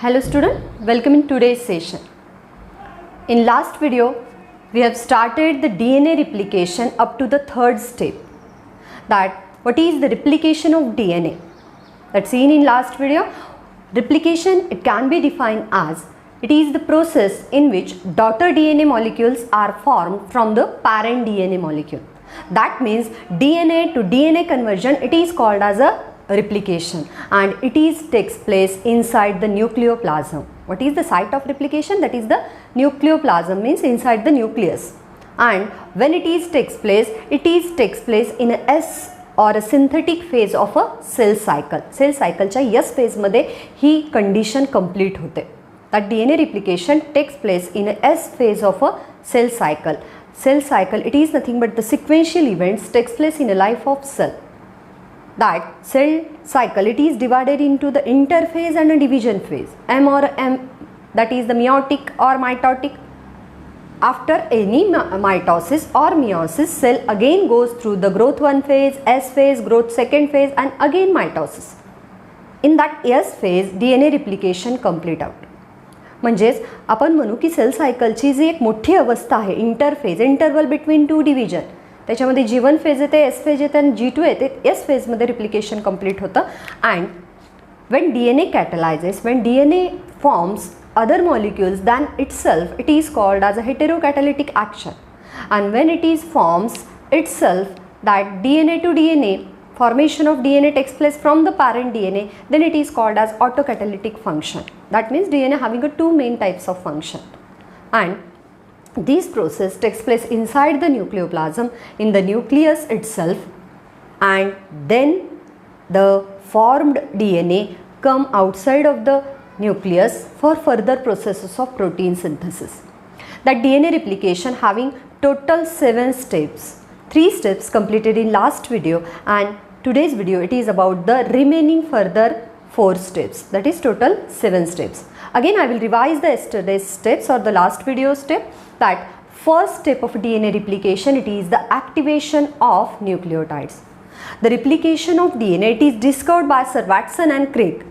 Hello student, welcome in today's session. In last video, we have started the DNA replication up to the third step. That what is the replication of DNA? That's seen in last video. Replication, it can be defined as it is the process in which daughter DNA molecules are formed from the parent DNA molecule. That means DNA to DNA conversion, it is called as a replication, and it takes place inside the nucleoplasm. What is the site of replication? That is the nucleoplasm, means inside the nucleus. And when it takes place in a S or a synthetic phase of a cell cycle. Cell cycle च्या S phase मध्ये ही condition complete होते. That DNA replication takes place in a S phase of a cell cycle. Cell cycle, it is nothing but the sequential events takes place in a life of cell. That cell cycle, it is divided into the interphase and a division phase. M or M, that is the meiotic or mitotic. After any mitosis or meiosis, cell again goes through the growth 1 phase, S phase, growth 2nd phase, and again mitosis. In that S phase, DNA replication complete out. म्हणजेच आपण म्हणू की sale सायकलची जी एक मोठी अवस्था आहे, interphase, interval between two division, त्याच्यामध्ये G1 फेज येते, S फेज येते आणि G2 येते. S फेजमध्ये रिप्लिकेशन कंप्लीट होतं. And when DNA catalyzes, when DNA forms other molecules than itself, it is called as a heterocatalytic action. And when it is forms itself, that DNA to DNA, formation of DNA takes place from the parent DNA, then it is called as autocatalytic function. That means DNA having a two main types of function. And this process takes place inside the nucleoplasm, in the nucleus itself, and then the formed DNA come outside of the nucleus for further processes of protein synthesis. That DNA replication having total 7 steps. 3 steps completed in last video, and today's video it is about the remaining further 4 steps. That is total 7 steps. Again I will revise the yesterday's steps or the last video step. That first step of DNA replication, it is the activation of nucleotides. The replication of DNA, it is discovered by Sir Watson and Crick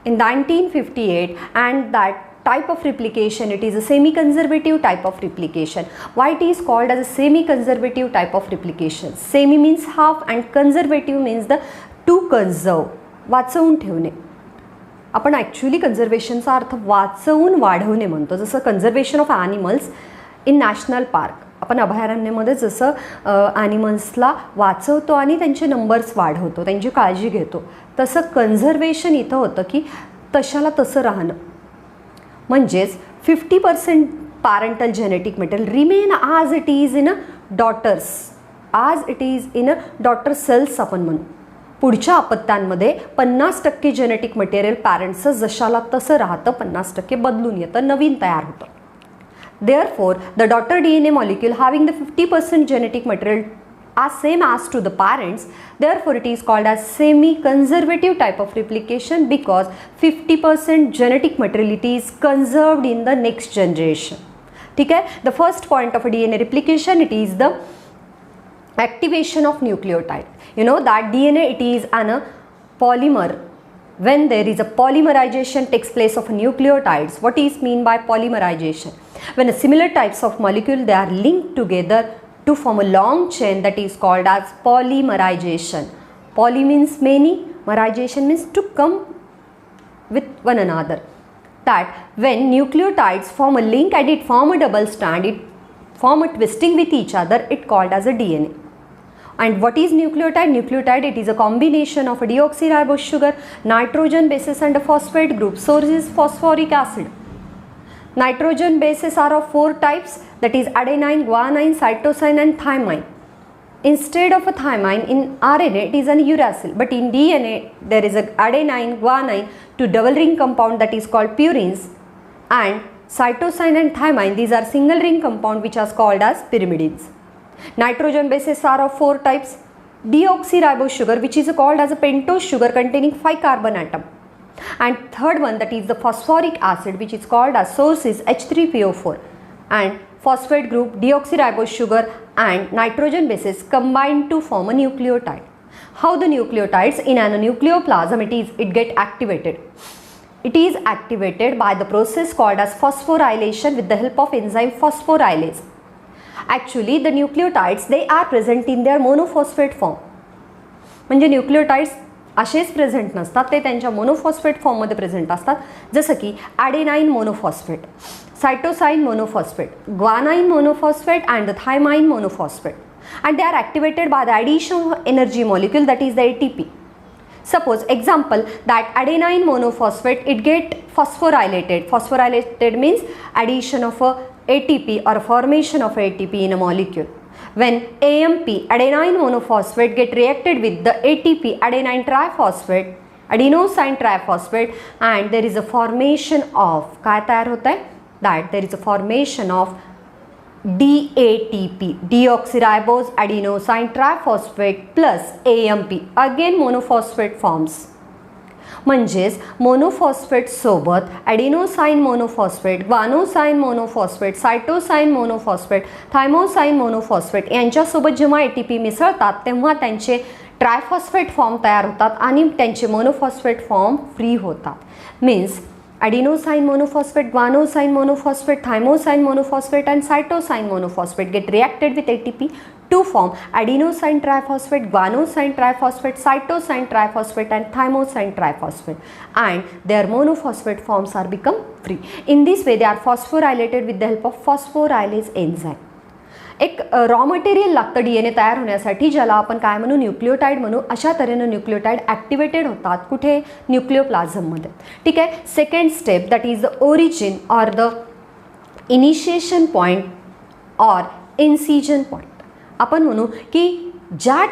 in 1958, and that type of replication, it is a semi-conservative type of replication. Why it is called as a semi-conservative type of replication? Semi means half and conservative means the to conserve, वाचवून ठेवणे. आपण actually कन्झर्वेशनचा अर्थ वाचवून वाढवणे म्हणतो. जसं conservation of animals in national park, आपण अभयारण्यामध्ये जसं ॲनिमल्सला वाचवतो आणि त्यांचे नंबर्स वाढवतो, त्यांची काळजी घेतो, तसं कन्झर्वेशन इथं होतं की तशाला तसं राहणं. म्हणजेच 50% parental genetic material remain as it is in a daughters, as it is in a daughter cells आपण म्हणू. पुढच्या अपत्यांमध्ये 50% जेनेटिक मटेरियल पॅरेंट्सचं जशाला तसं राहतं, 50% बदलून येतं, नवीन तयार होतं. Therefore, the daughter DNA molecule having the 50% genetic material as same as to the parents, therefore it is called as semi-conservative type of replication, because 50% genetic material it is conserved in the next generation. ठीक है? The first point of a DNA replication, it is the activation of nucleotide. You know that DNA it is an polymer. When there is a polymerization takes place of nucleotides, what is mean by polymerization? When a similar types of molecule they are linked together to form a long chain, that is called as polymerization. Poly means many, merization means to come with one another. That when nucleotides form a link and it form a double strand, it form a twisting with each other, it called as a DNA. And what is nucleotide? Nucleotide, it is a combination of a deoxyribose sugar, nitrogen bases and a phosphate group. Source is phosphoric acid. Nitrogen bases are of 4 types, that is adenine, guanine, cytosine and thymine. Instead of a thymine in RNA it is an uracil, but in DNA there is a adenine, guanine to double ring compound, that is called purines, and cytosine and thymine, these are single ring compound which are called as pyrimidines. Nitrogen bases are of 4 types. Deoxyribose sugar, which is called as a pentose sugar containing 5 carbon atom, and third one, that is the phosphoric acid, which is called as source is H3PO4, and phosphate group, deoxyribose sugar and nitrogen bases combine to form a nucleotide. How the nucleotides in a nucleoplasm it get activated? it is activated by the process called as phosphorylation with the help of enzyme phosphorylase. Actually the nucleotides they are present in their monophosphate form. म्हणजे nucleotides असेच present नसतात, ते त्यांच्या monophosphate फॉर्ममध्ये present असतात. जसं की adenine monophosphate, cytosine monophosphate, guanine monophosphate and the thymine monophosphate, and they are activated by the addition of energy molecule, that is the ATP. Suppose example that adenine monophosphate it get phosphorylated. Phosphorylated means addition of a ATP or formation of ATP in a molecule. When AMP adenine monophosphate get reacted with the ATP adenine triphosphate, adenosine triphosphate, and there is a formation of काय तयार होता है, that there is a formation of DATP, deoxyribose adenosine triphosphate plus AMP, again monophosphate forms. म्हणजेच monophosphate सोबत adenosine monophosphate, guanosine monophosphate, cytosine monophosphate, thymosine monophosphate यांच्यासोबत जेव्हा ATP मिसळतात तेव्हा त्यांचे ट्रायफॉस्फेट फॉर्म तयार होतात आणि त्यांचे मोनोफॉस्फेट फॉर्म फ्री होतात. Means adenosine monophosphate, guanosine monophosphate, thymosin monophosphate and cytosine monophosphate get reacted with ATP to form adenosine triphosphate, guanosine triphosphate, cytosine triphosphate and thymosine triphosphate, and their monophosphate forms are become free. In this way they are phosphorylated with the help of phosphorylase enzyme. एक raw material लागतं DNA तयार होण्यासाठी, ज्याला आपण काय म्हणू, nucleotide म्हणू. अशा तऱ्हेनं न्यूक्लियोटाइड ॲक्टिवेटेड होतात कुठे, न्यूक्लियोप्लाझममध्ये. ठीक आहे. Second step that is the origin or the initiation point or incision point. आपण म्हणू की ज्या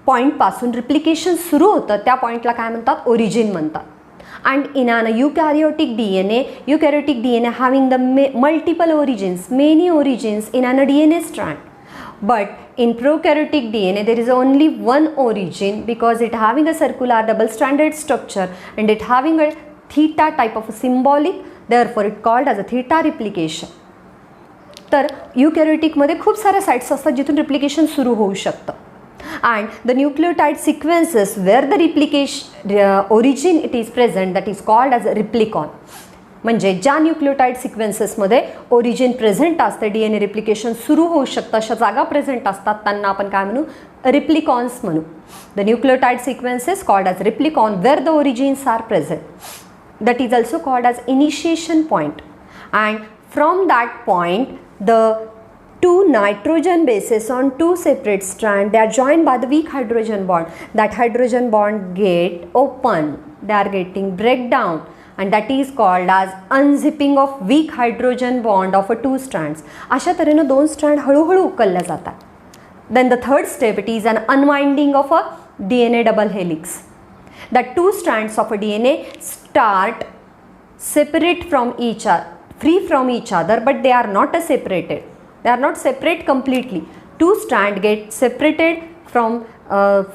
पॉईंटपासून रिप्लिकेशन सुरू होतं त्या पॉईंटला काय म्हणतात, ओरिजिन म्हणतात. And in an eukaryotic DNA having the multiple origins, many origins in an DNA strand. But in prokaryotic DNA there is only one origin because it having a circular double stranded structure and it having a theta type of a symbolic, therefore it called as a theta replication. तर युकॅरियोटिकमध्ये खूप साऱ्या sites असतात जिथून replication सुरू होऊ शकतं. And the nucleotide sequences where the replication origin it is present, that is called as a replicon. म्हणजे ज्या न्यूक्लियोटाइड सिक्वेन्सेसमध्ये ओरिजिन प्रेझेंट असते, DNA रिप्लिकेशन सुरू होऊ शकतं अशा जागा प्रेझेंट असतात, त्यांना आपण काय म्हणू, रिप्लिकॉन्स म्हणू. The nucleotide sequences called as replicon where the origins are present, that is also called as initiation point. And from that point the two nitrogen bases on two separate strands, they are joined by the weak hydrogen bond. That hydrogen bond get open, they are getting breakdown, and that is called as unzipping of weak hydrogen bond of a two strands. अशा तऱ्हेनं दोन strand हळूहळू उकलल्या जातात. Then the third step it is an unwinding of a DNA double helix. That two strands of a DNA start separate from each other, free from each other, but they are not separated. They are not separate completely. Two strands get separated from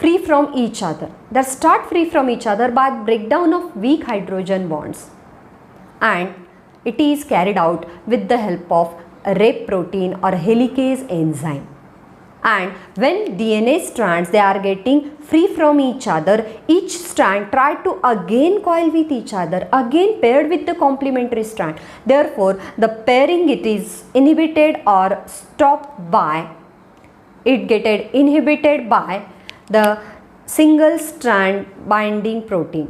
free from each other. They start free from each other by breakdown of weak hydrogen bonds, and it is carried out with the help of a rep protein or helicase enzyme. And when DNA strands they are getting free from each other, each strand try to again coil with each other, again paired with the complementary strand. Therefore the pairing it is inhibited or stopped by, it get inhibited by the single strand binding protein.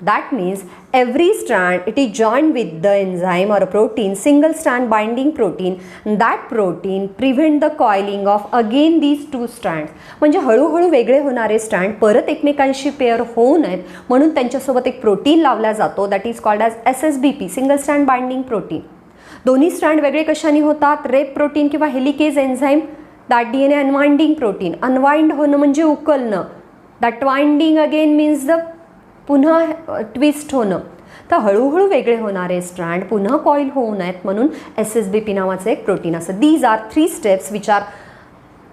That means every strand it is joined with the enzyme or a protein, single strand binding protein. That protein prevent the coiling of again these two strands. म्हणजे हळूहळू वेगळे होणारे strand परत एकमेकांशी pair होऊ नयेत म्हणून त्यांच्यासोबत एक प्रोटीन लावला जातो, that is called as SSBP, single strand binding protein. दोन्ही स्ट्रँड वेगळे कशाने होतात, रेप प्रोटीन किंवा helicase enzyme. That DNA unwinding protein, unwind होणं म्हणजे उकलणं, that winding again means the पुन्हा ट्विस्ट होणं. तर हळूहळू वेगळे होणारे स्ट्रँड पुन्हा कॉईल होऊ नयेत म्हणून SSBP नावाचं एक प्रोटीन असतं. These are 3 steps which are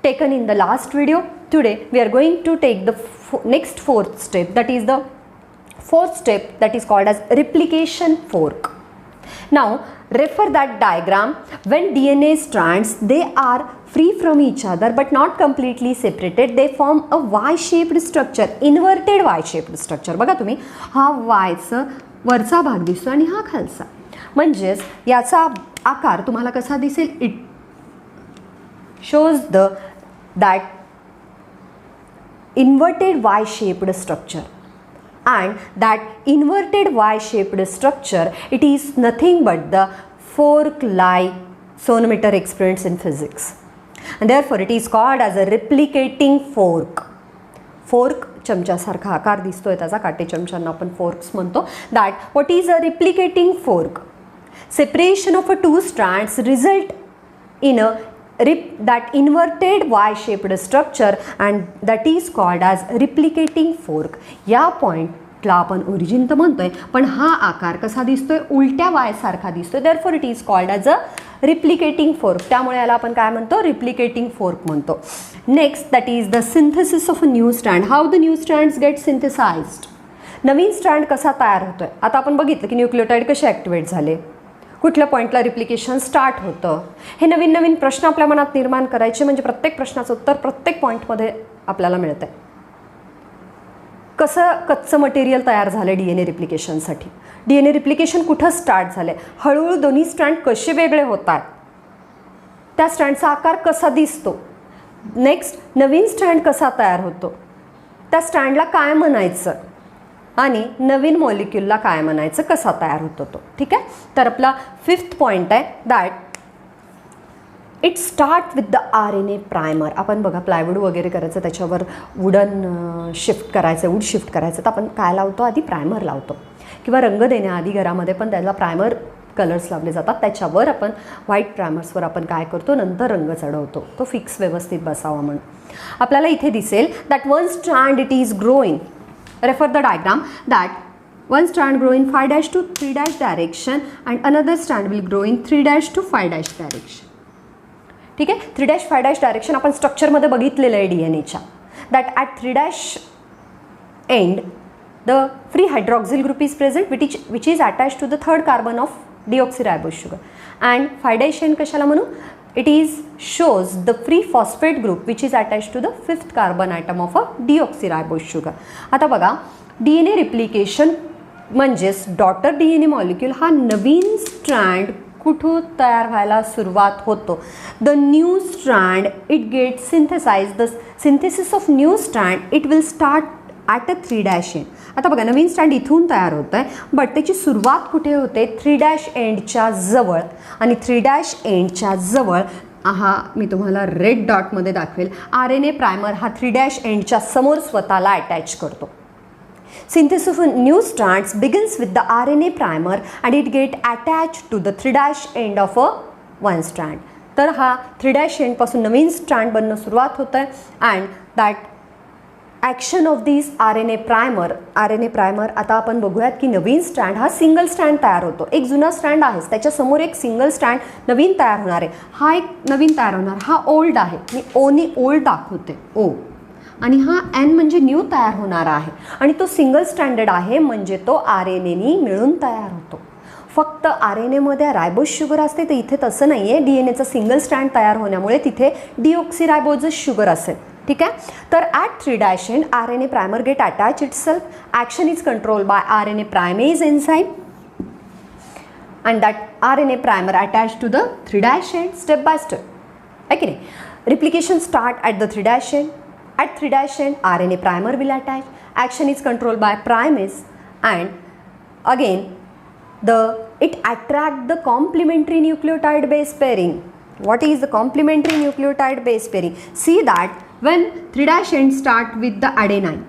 taken in the last video. Today we are going to take the next 4th step, that is the 4th step that is called as replication fork. Now refer that diagram. When DNA strands they are free from each other but not completely separated, they form a Y-shaped structure, inverted Y-shaped structure. बघा तुम्ही, हा Yचं वरचा भाग दिसतो आणि हा खालचा. म्हणजेच याचा आकार तुम्हाला कसा दिसेल? It shows that inverted Y shaped structure, and that inverted Y shaped structure, it is nothing but the fork like sonometer experiments in physics, and therefore it is called as a replicating fork. Fork चमच्यासारखा आकार दिसतोय त्याचा, काटे चमच्यांना आपण forks म्हणतो. That what is a replicating fork? Separation of a two strands result in a that inverted Y-shaped structure, and that is called as replicating fork. या पॉइंटला आपण ओरिजिन तर म्हणतोय, पण हा आकार कसा दिसतोय? उलट्या वाय सारखा दिसतोय. therefore it is called as a replicating fork. त्यामुळे याला आपण काय म्हणतो? रिप्लिकेटिंग फोर्क म्हणतो. Next, that is the synthesis of a new strand. How the new strands get synthesized? नवीन स्ट्रँड कसा तयार होतोय? आता आपण बघितलं की न्यूक्लियोटाइड कसे ॲक्टिवेट झाले, कुठल्या पॉईंटला रिप्लिकेशन स्टार्ट होतं. हे नवीन नवीन प्रश्न आपल्या मनात निर्माण करायचे, म्हणजे प्रत्येक प्रश्नाचं उत्तर प्रत्येक पॉईंटमध्ये आपल्याला मिळतं आहे. कसं कच्चं मटेरियल तयार झालं डी एन ए रिप्लिकेशनसाठी? डी एन ए रिप्लिकेशन कुठं स्टार्ट झालं? हळूहळू दोन्ही स्ट्रँड कसे वेगळे होत आहेत, त्या स्ट्रँडचा आकार कसा दिसतो. नेक्स्ट, नवीन स्ट्रँड कसा तयार होतो, त्या स्ट्रँडला काय म्हणायचं, आणि नवीन मॉलिक्यूलला काय म्हणायचं, कसा तयार होतो तो. ठीक आहे. तर आपला 5th पॉईंट आहे that it start with the RNA primer. आपण बघा प्लायवूड वगैरे करायचं, त्याच्यावर वुडन शिफ्ट करायचं, वूड शिफ्ट करायचं, तर आपण काय लावतो? आधी प्रायमर लावतो, किंवा रंग देण्याआधी घरामध्ये पण त्याला प्रायमर कलर्स लावले जातात. त्याच्यावर आपण व्हाईट प्रायमर्सवर आपण काय करतो? नंतर रंग चढवतो, तो फिक्स व्यवस्थित बसावा म्हणून. आपल्याला इथे दिसेल that one strand it is growing. Refer the diagram that one strand grow in 5' to 3' direction and another strand will grow in 3' to 5' direction. ठीक आहे. 3' 5' डायरेक्शन आपण स्ट्रक्चरमध्ये बघितलेलं आहे DNAच्या. That at 3' end the free hydroxyl group is present which is attach to the 3rd carbon of deoxyribose sugar. And 5' end कशाला म्हणू? it is shows the free phosphate group which is attached to the 5th carbon atom of a deoxyribose sugar. आता बघा, DNA replication म्हणजेच daughter DNA molecule हा नवीन strand कुठून तयार व्हायला सुरुवात होतो? The new strand it get synthesize. The synthesis of new strand it will start at a 3' end. आता बघा, नवीन स्टँड इथून तयार होतं आहे, बट त्याची सुरुवात कुठे होते? 3' एंडच्या जवळ. आणि 3' एंडच्या जवळ हा मी तुम्हाला रेड डॉटमध्ये दाखवेल, RNA प्रायमर हा 3' एंडच्या समोर स्वतःला अटॅच करतो. Synthesis of new strands begins with the RNA primer and it get attach to the 3' end of a one strand. तर हा 3' एंडपासून नवीन स्ट्रँड बनणं सुरुवात होतं आहे. And that action of this RNA primer. आता आपण बघूयात की नवीन स्ट्रँड हा सिंगल स्ट्रँड तयार होतो. एक जुना स्ट्रँड आहेच, त्याच्यासमोर एक सिंगल स्ट्रँड नवीन तयार होणार आहे. हा एक नवीन तयार होणार, हा ओल्ड आहे, मी ओनी ओल्ड दाखवते ओ. आणि हा N म्हणजे न्यू तयार होणारा आहे, आणि तो सिंगल स्ट्रँडेड आहे, म्हणजे तो RNAनी मिळून तयार होतो. फक्त RNAमध्ये रायबोज शुगर असते, तर इथे तसं नाही आहे. DNAचा सिंगल स्ट्रँड तयार होण्यामुळे तिथे डिऑक्सिरायबोजच शुगर असेल. ठीक आहे. तर at 3' end RNA primer get attach itself. Action is control by RNA primase enzyme, and that RNA primer attach to the 3' end step by step. आहे की नाही? Replication start at the 3' end. At 3' end RNA primer will attach. Action is control by primase, and again it attract the complementary nucleotide base pairing. What is the complementary nucleotide base pairing? See that when 3' end start with the adenine,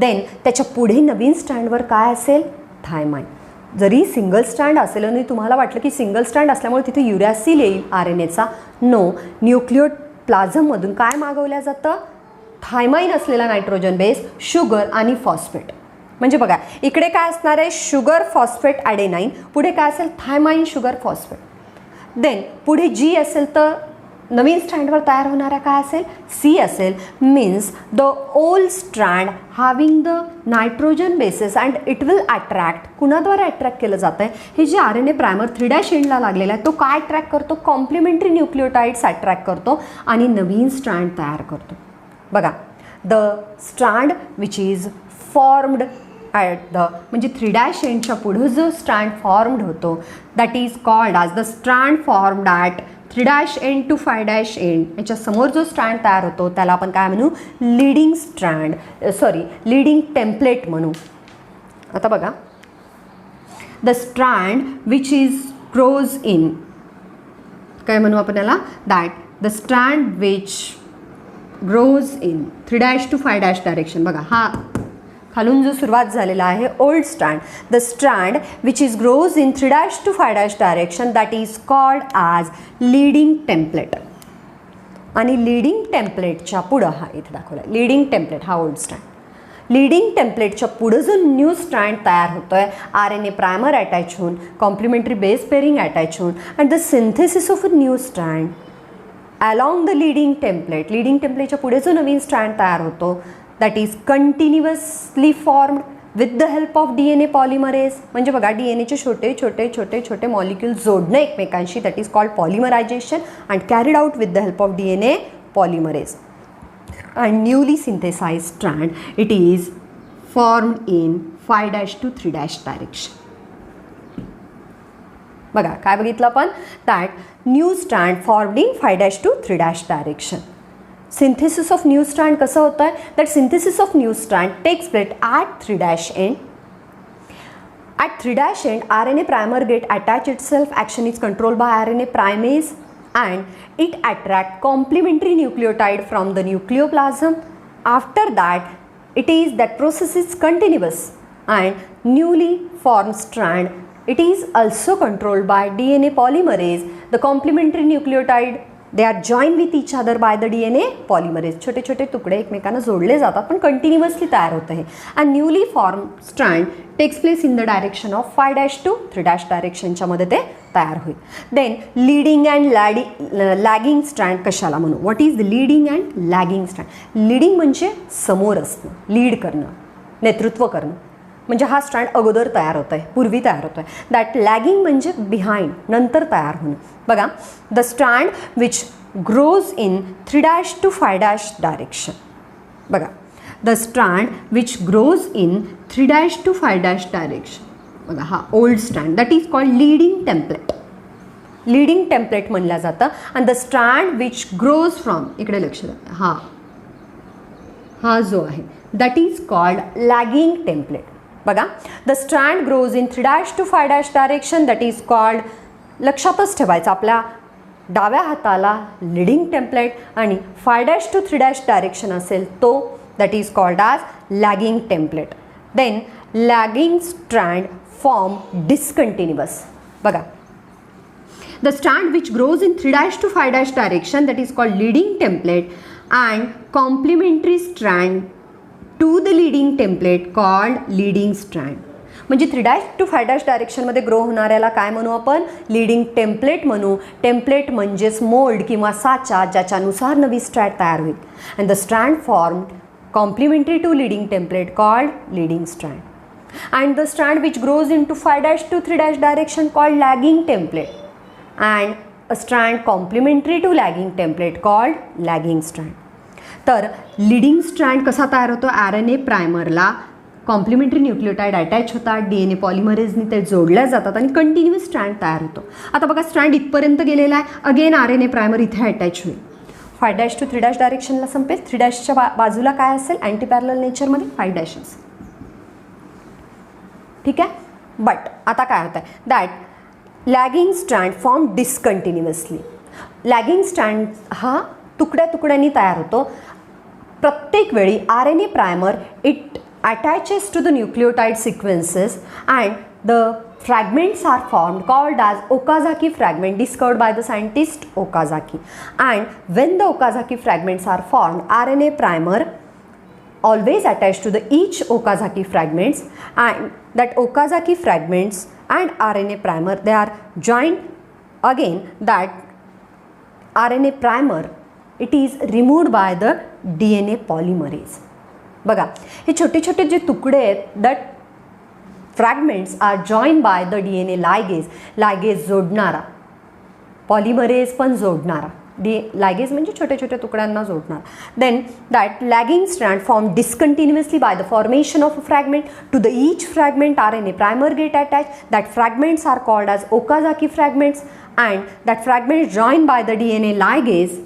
then त्याच्या पुढे नवीन स्ट्रँडवर काय असेल? Thiamine. जरी single strand असेल आणि तुम्हाला वाटलं की सिंगल स्ट्रँड असल्यामुळे तिथे युरॅसिल येईल RNAचा, नो. न्यूक्लियोप्लाझममधून काय मागवल्या जातं? थायमाइन असलेला नायट्रोजन बेस, शुगर आणि फॉस्फेट. म्हणजे बघा, इकडे काय असणार आहे? Sugar phosphate adenine. पुढे काय असेल? Thymine sugar phosphate. देन पुढे G असेल तर नवीन स्ट्रँडवर तयार होणारा काय असेल? C असेल. Means the old strand having the nitrogen bases and it will attract. कुणाद्वारे अट्रॅक्ट केलं जातं आहे? हे जे RNA प्रायमर 3' एंडला लागलेला आहे तो काय अट्रॅक्ट करतो? कॉम्प्लिमेंटरी न्यूक्लियोटाइड्स अट्रॅक्ट करतो आणि नवीन स्ट्रँड तयार करतो. बघा, the strand which is formed at the म्हणजे 3' एंडच्या पुढं जो स्ट्रँड फॉर्म्ड होतो that is called as the strand formed at 3' end to 5' end याच्या समोर जो स्ट्रँड तयार होतो त्याला आपण काय म्हणू, लीडिंग स्ट्रँड लीडिंग टेम्पलेट म्हणू. आता बघा, the strand which is grows in, काय म्हणू आपण याला, that the strand which grows in 3' to 5' direction. बघा हा खालून जो सुरुवात झालेला आहे old strand, the strand which is grows in 3' to 5' direction that is called as leading template. आणि लीडिंग टेम्पलेटच्या पुढं हा इथे दाखवला आहे लीडिंग टेम्पलेट, हा ओल्ड स्ट्रँड. लीडिंग टेम्पलेटच्या पुढं जो न्यू स्ट्रँड तयार होतो आहे, RNA प्रायमर अटॅच होऊन, कॉम्प्लिमेंटरी बेस पेअरिंग अटॅच होऊन and the synthesis of a new strand along the leading template. Leading टेम्पलेटच्या पुढे जो नवीन स्ट्रँड तयार होतो that is continuously formed with the help of DNA polymerase. म्हणजे बघा DNAचे छोटे छोटे छोटे छोटे मॉलिक्यूल जोडणं एकमेकांशी, that is called polymerization and carried out with the help of DNA polymerase. And newly synthesized strand, it is formed in 5' to 3' direction. बघा काय बघितलं आपण, that new strand formed in 5' to 3' direction. Synthesis of new strand कसं होतं आहे, that synthesis of new strand takes place at 3' end. At 3' end, RNA primer get attach itself. Action is controlled by RNA primase and it attract complementary nucleotide from the nucleoplasm. After that, that process is continuous and newly formed strand. It is also controlled by DNA polymerase. The complementary nucleotide they are joined with each other by the DNA polymerase. छोटे छोटे तुकडे एकमेकांना जोडले जातात पण continuously तयार होतं हे. And newly form strand takes place in the direction of 5' to 3' डायरेक्शनच्या मध्ये ते तयार होईल. Then leading and lagging strand कशाला म्हणू, what is the leading and lagging strand. Leading म्हणजे समोर असणं, लीड करणं, नेतृत्व करणं, म्हणजे हा स्ट्रँड अगोदर तयार होत आहे, पूर्वी तयार होतो आहे. दॅट लॅगिंग म्हणजे बिहाइंड, नंतर तयार होणं. बघा, the strand which grows in 3' to 5' direction. बघा, the strand which grows in 3' to 5' direction. बघा हा old strand that is called leading template. Leading template म्हणलं जातं. And the strand which grows from, इकडे लक्ष द्या, हा जो आहे that is called lagging template. बघा, the strand grows in 3' to 5' direction that is called, लक्षातच ठेवायचं आपल्या डाव्या हाताला लीडिंग टेम्पलेट आणि 5' टू 3' डायरेक्शन असेल तो that is called as lagging template. Then lagging strand form discontinuous. बघा, the strand which grows in 3' to 5' direction that is called leading template and complementary strand to the leading template called leading strand. म्हणजे 3' to 5' डायरेक्शनमध्ये grow होणाऱ्याला काय म्हणू आपण, leading template म्हणू. Template म्हणजेच mould किंवा साचा ज्याच्यानुसार नवी स्ट्रँड तयार होईल. And the strand formed complementary to leading template called leading strand. And the strand which grows in to 5' to 3' direction called lagging template and a strand complementary to lagging template called lagging strand. तर leading strand कसा तयार होतो, RNA प्रायमरला complementary nucleotide attach होतात, DNA पॉलिमरेजनी ते जोडल्या जातात आणि कंटिन्युअस स्ट्रँड तयार होतो. आता बघा, स्ट्रँड इथपर्यंत गेलेला आहे, अगेन RNA प्रायमर इथे अटॅच होईल, 5' टू 3' डायरेक्शनला संपेल. 3' बाजूला काय असेल, अँटी पॅरलल नेचरमध्ये 5' असेल. ठीक आहे. बट आता काय होतं आहे, that lagging strand form discontinuously. Lagging strand हा तुकड्या तुकड्यांनी तयार होतो. प्रत्येक वेळी RNA primer it attaches to the nucleotide sequences and the fragments are formed called as Okazaki fragment discovered by the scientist Okazaki. And when the Okazaki fragments are formed, RNA primer always attached to the each Okazaki fragments, and that Okazaki fragments and RNA primer they are joined again. That RNA primer it is removed by the DNA polymerase. बघा, हे छोटे छोटे जे तुकडे आहेत that fragments are join by the DNA ligase. Ligase जोडणारा, polymerase पण जोडणारा. लॅगेज म्हणजे छोट्या छोट्या तुकड्यांना जोडणार. Then that lagging strand form discontinuously by the formation of a fragment. To the each fragment RNA primer get attach. That fragments are called as Okazaki fragments and that fragment join by the DNA ligase.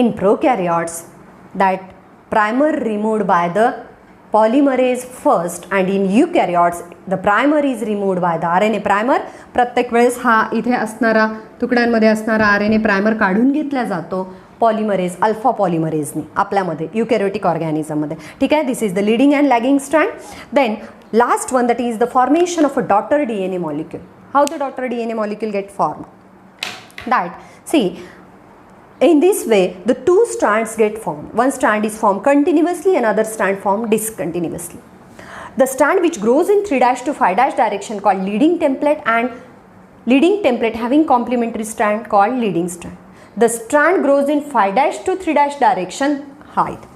In prokaryotes, that primer removed by the polymerase first, and in eukaryotes the primer is removed by the RNA primer. प्रत्येक वेळेस हा इथे असणारा तुकड्यांमध्ये असणारा RNA primer काढून घेतला जातो पॉलिमरेज अल्फा पॉलिमरेजनी आपल्यामध्ये युकॅरियोटिक ऑर्गॅनिझममध्ये. ठीक आहे. This is the leading and lagging strand. Then last one that is the formation of a daughter DNA molecule. How the daughter DNA molecule get formed? That see, in this way the two strands get formed. One strand is formed continuously, another strand formed discontinuously. The strand which grows in 3' to 5' direction called leading template, and leading template having complementary strand called leading strand. The strand grows in 5' to 3' direction height,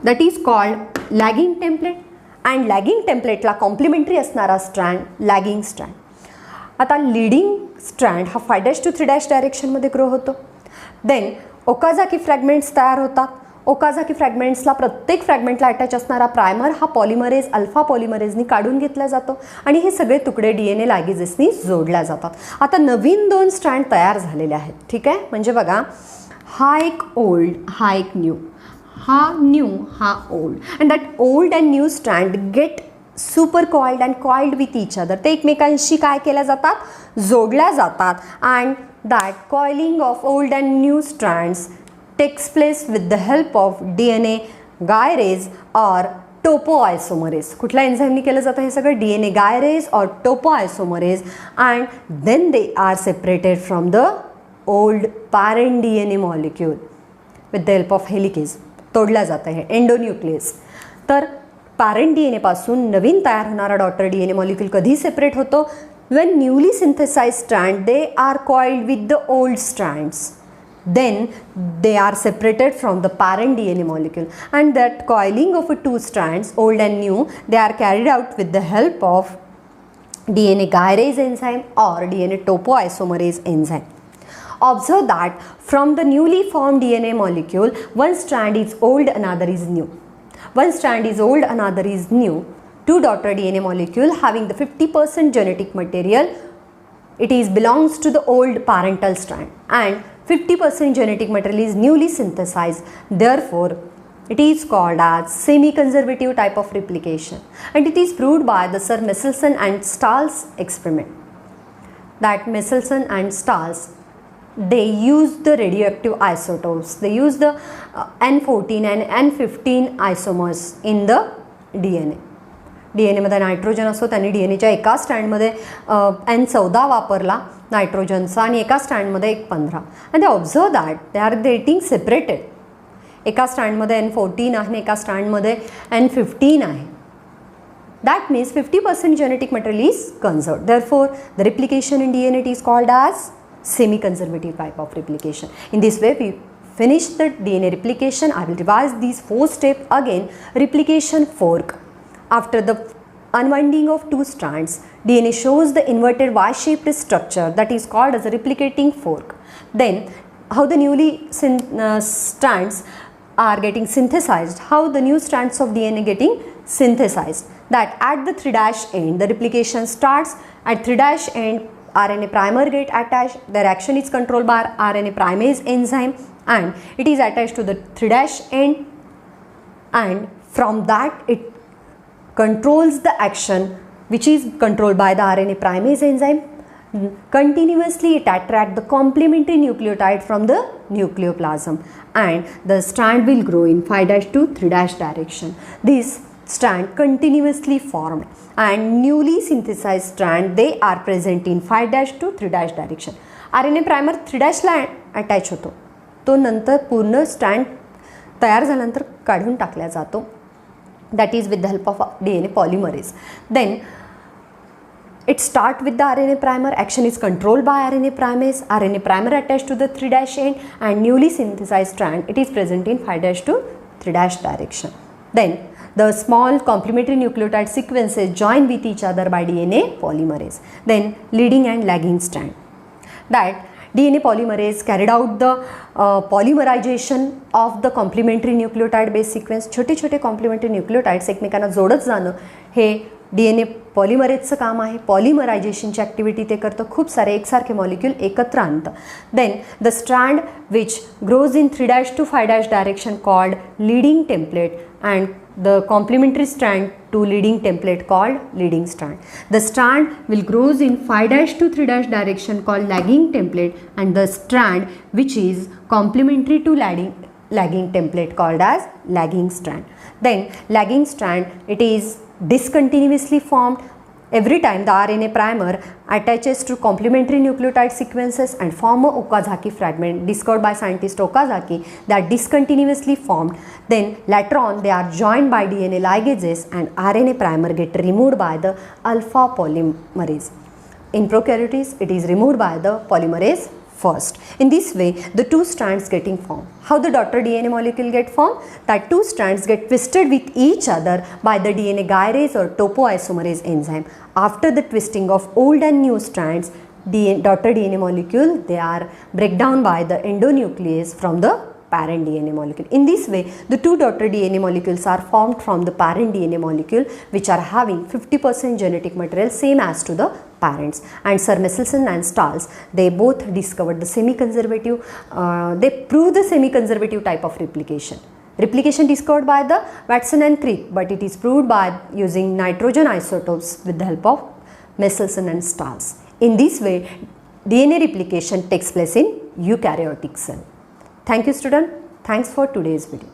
that is called lagging template, and lagging template ला complementary असणारा strand lagging strand. आता leading strand हा 5' to 3' डायरेक्शनमध्ये grow होतो. Then ओकाझाकी fragments तयार होतात. ओकाझाकी फ्रॅगमेंट्सला प्रत्येक फ्रॅगमेंटला attach असणारा primer हा पॉलिमरेज अल्फा पॉलिमरेजनी काढून घेतला जातो आणि हे सगळे तुकडे DNA लायगेजेसनी जोडल्या जातात. आता नवीन 2 स्ट्रँड तयार झालेले आहेत. ठीक आहे. म्हणजे बघा, हा एक ओल्ड, हा एक न्यू, हा न्यू, हा old, and that old and new strand get super coiled and coiled with each other. ते एकमेकांशी काय केल्या जातात, जोडल्या जातात. And that coiling of old and new strands takes place with the help of DNA gyrase और topoisomerase. कुठल्या एन्झाईमनी केलं जातं हे सगळं, DNA गायरेज और topoisomerase. And then they are separated from the old parent DNA molecule with the help of helicase. तोडल्या जातं हे एंडोन्यूक्लियस. तर पॅरेंट DNA पासून नवीन तयार होणारा डॉटर DNA मॉलिक्यूल कधी सेपरेट होतो, when newly synthesized strand they are coiled with the old strands, then they are separated from the parent DNA molecule, and that coiling of two strands, old and new, they are carried out with the help of DNA gyrase enzyme or DNA topoisomerase enzyme. Observe that from the newly formed DNA molecule, one strand is old, another is new. One strand is old, another is new. Two daughter DNA molecule having the 50% genetic material, it is belongs to the old parental strand, and 50% genetic material is newly synthesized. Therefore, it is called as semi-conservative type of replication, and it is proved by the Sir Michelson and Stahl's experiment. That Michelson and Stahl's, they use the radioactive isotopes. They use the N14 and N15 isomers in the DNA. DNAमध्ये nitrogen असतो, त्यांनी DNAच्या एका स्ट्रँडमध्ये N14 वापरला नायट्रोजनचा आणि एका स्ट्रँडमध्ये एक 15. आणि ते observe that they are getting separated. एका स्ट्रँडमध्ये N14 आहे आणि एका स्ट्रँडमध्ये N15 आहे. That means 50% genetic material is conserved. Therefore, the replication in DNA is called as semi-conservative type of replication. In this way, we finish the DNA replication. I will revise these 4 steps again. Replication fork. After the unwinding of 2 strands, DNA shows the inverted Y-shaped structure that is called as a replicating fork. Then, how the newly strands are getting synthesized, how the new strands of DNA getting synthesized. That at the 3' end, the replication starts. At 3' end, RNA primer get attached. Their action is controlled by RNA primase enzyme, and it is attached to the 3' end, and from that it controls the action which is controlled by the RNA primase enzyme. Continuously it attracts the complementary nucleotide from the nucleoplasm, and the strand will grow in 5' to 3' direction. This strand continuously formed, and newly synthesized strand they are present in 5' to 3' direction. RNA primer 3' ला attach होतो, तो नंतर पूर्ण strand तयार झाल्यानंतर काढून टाकला जातो. That is with the help of DNA polymerase. Then it start with the RNA primer. Action is controlled by RNA primase. RNA primer attached to the 3' end, and newly synthesized strand it is present in 5' to 3' direction. Then the small complementary nucleotide sequences join with each other by DNA polymerase. Then leading and lagging strand. That DNA polymerase carried out the polymerization of the complementary nucleotide base sequence. छोटे छोटे complementary nucleotides एकमेकांना जोडत जाणं हे DNA पॉलिमरेजचं काम आहे. पॉलिमरायझेशनची activity ते करतं, खूप सारे एकसारखे मॉलिक्यूल एकत्र आणतं. Then the strand which grows in 3' to 5' direction called leading template and the complementary strand to leading template called leading strand. The strand will grows in 5' to 3' direction called lagging template, and the strand which is complementary to lagging template called as lagging strand. Then lagging strand, it is discontinuously formed every time the RNA primer attaches to complementary nucleotide sequences and form a Okazaki fragment discovered by scientist Okazaki that discontinuously formed. Then later on they are joined by DNA ligases and RNA primer get removed by the alpha polymerase. In prokaryotes it is removed by the polymerase first. In this way the two strands getting formed. How the daughter DNA molecule get formed? That two strands get twisted with each other by the DNA gyrase or topoisomerase enzyme. After the twisting of old and new strands, daughter DNA molecule, they are break down by the endonuclease from the parent DNA molecule. In this way, the two daughter DNA molecules are formed from the parent DNA molecule, which are having 50% genetic material same as to the parents. And Sir Michelson and Stahls, they both discovered the semi-conservative, they proved the semi-conservative type of replication. Replication discovered by the Watson and Crick, but it is proved by using nitrogen isotopes with the help of Michelson and Stahls. In this way, DNA replication takes place in eukaryotic cell. Thank you student. Thanks for today's video.